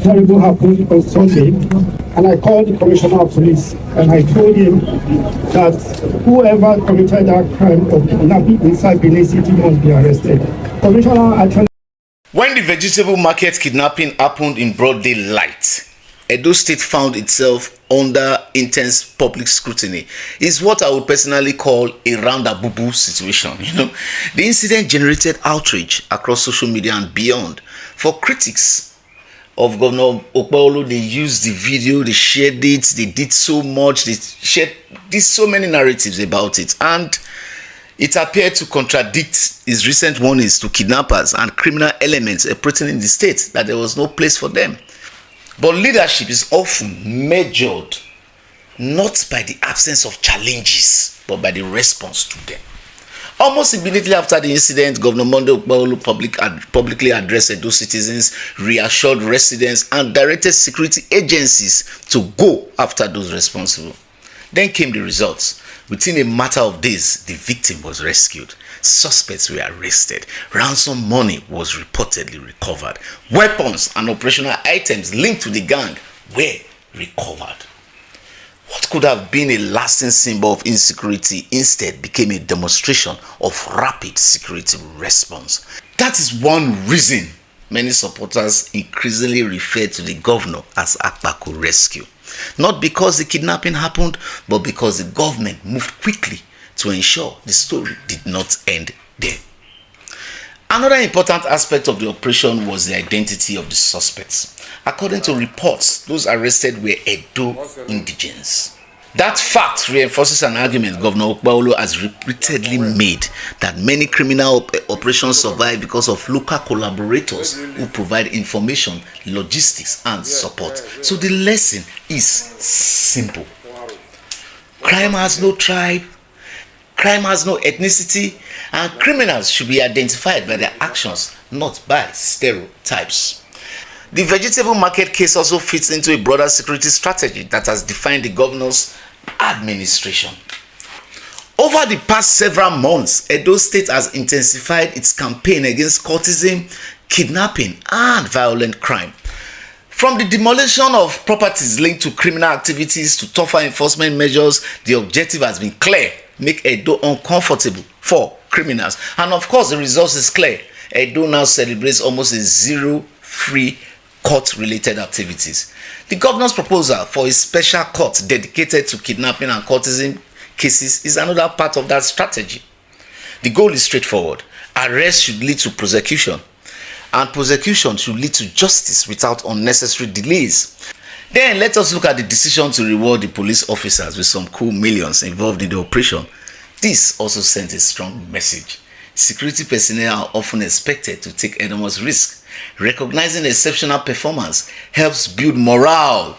terrible happened on Sunday, and I called the Commissioner of Police and I told him that whoever committed that crime of kidnapping inside Benin City must be arrested. Commissioner actually. When the vegetable market kidnapping happened in broad daylight, Edo State found itself under intense public scrutiny. It's what I would personally call a roundabout situation. The incident generated outrage across social media and beyond. For critics of Governor Okpebholo, they used the video, they shared it, they did so much, they did so many narratives about it, and it appeared to contradict his recent warnings to kidnappers and criminal elements operating in the state that there was no place for them. But leadership is often measured not by the absence of challenges, but by the response to them. Almost immediately after the incident, Governor Monday Okpebholo publicly addressed Edo citizens, reassured residents, and directed security agencies to go after those responsible. Then came the results. Within a matter of days, the victim was rescued. Suspects were arrested. Ransom money was reportedly recovered. Weapons and operational items linked to the gang were recovered. What could have been a lasting symbol of insecurity instead became a demonstration of rapid security response. That is one reason many supporters increasingly refer to the governor as Akpako Rescue. Not because the kidnapping happened, but because the government moved quickly to ensure the story did not end there. Another important aspect of the operation was the identity of the suspects. According to reports, those arrested were Edo indigenes. That fact reinforces an argument Governor Okpebholo has repeatedly made that many criminal operations survive because of local collaborators who provide information, logistics, and support. So the lesson is simple. Crime has no tribe, crime has no ethnicity, and criminals should be identified by their actions, not by stereotypes. The vegetable market case also fits into a broader security strategy that has defined the governor's administration. Over the past several months, Edo State has intensified its campaign against cultism, kidnapping, and violent crime. From the demolition of properties linked to criminal activities to tougher enforcement measures, the objective has been clear: make Edo uncomfortable for criminals. And of course, the result is clear. Edo now celebrates almost a zero-free court-related activities. The governor's proposal for a special court dedicated to kidnapping and cultism cases is another part of that strategy. The goal is straightforward. Arrest should lead to prosecution, and prosecution should lead to justice without unnecessary delays. Then let us look at the decision to reward the police officers with some cool millions involved in the operation. This also sent a strong message. Security personnel are often expected to take enormous risks. Recognizing exceptional performance helps build morale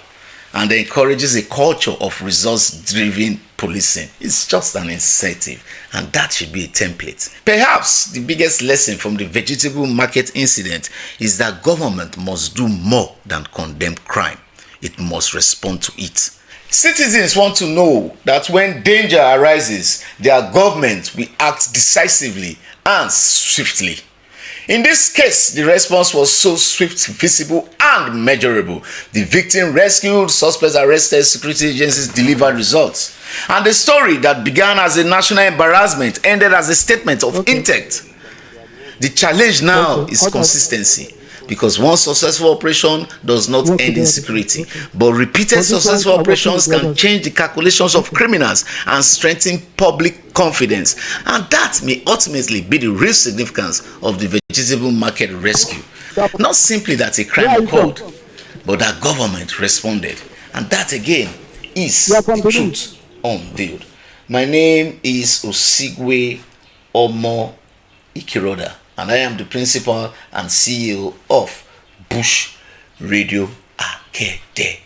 and encourages a culture of results-driven policing. It's just an incentive, and that should be a template. Perhaps the biggest lesson from the vegetable market incident is that government must do more than condemn crime. It must respond to it. Citizens want to know that when danger arises, their government will act decisively and swiftly. In this case, the response was so swift, visible, and measurable. The victim rescued, suspects arrested, security agencies delivered results. And the story that began as a national embarrassment ended as a statement of intent. The challenge now is consistency, because one successful operation does not end in security, but repeated successful operations can change the calculations of criminals and strengthen public confidence. And that may ultimately be the real significance of the vegetable market rescue. Not simply that a crime occurred, but that government responded. And that again is the truth unveiled. My name is Osigwe Omo Ikiroda, and I am the principal and CEO of Bush Radio Academy.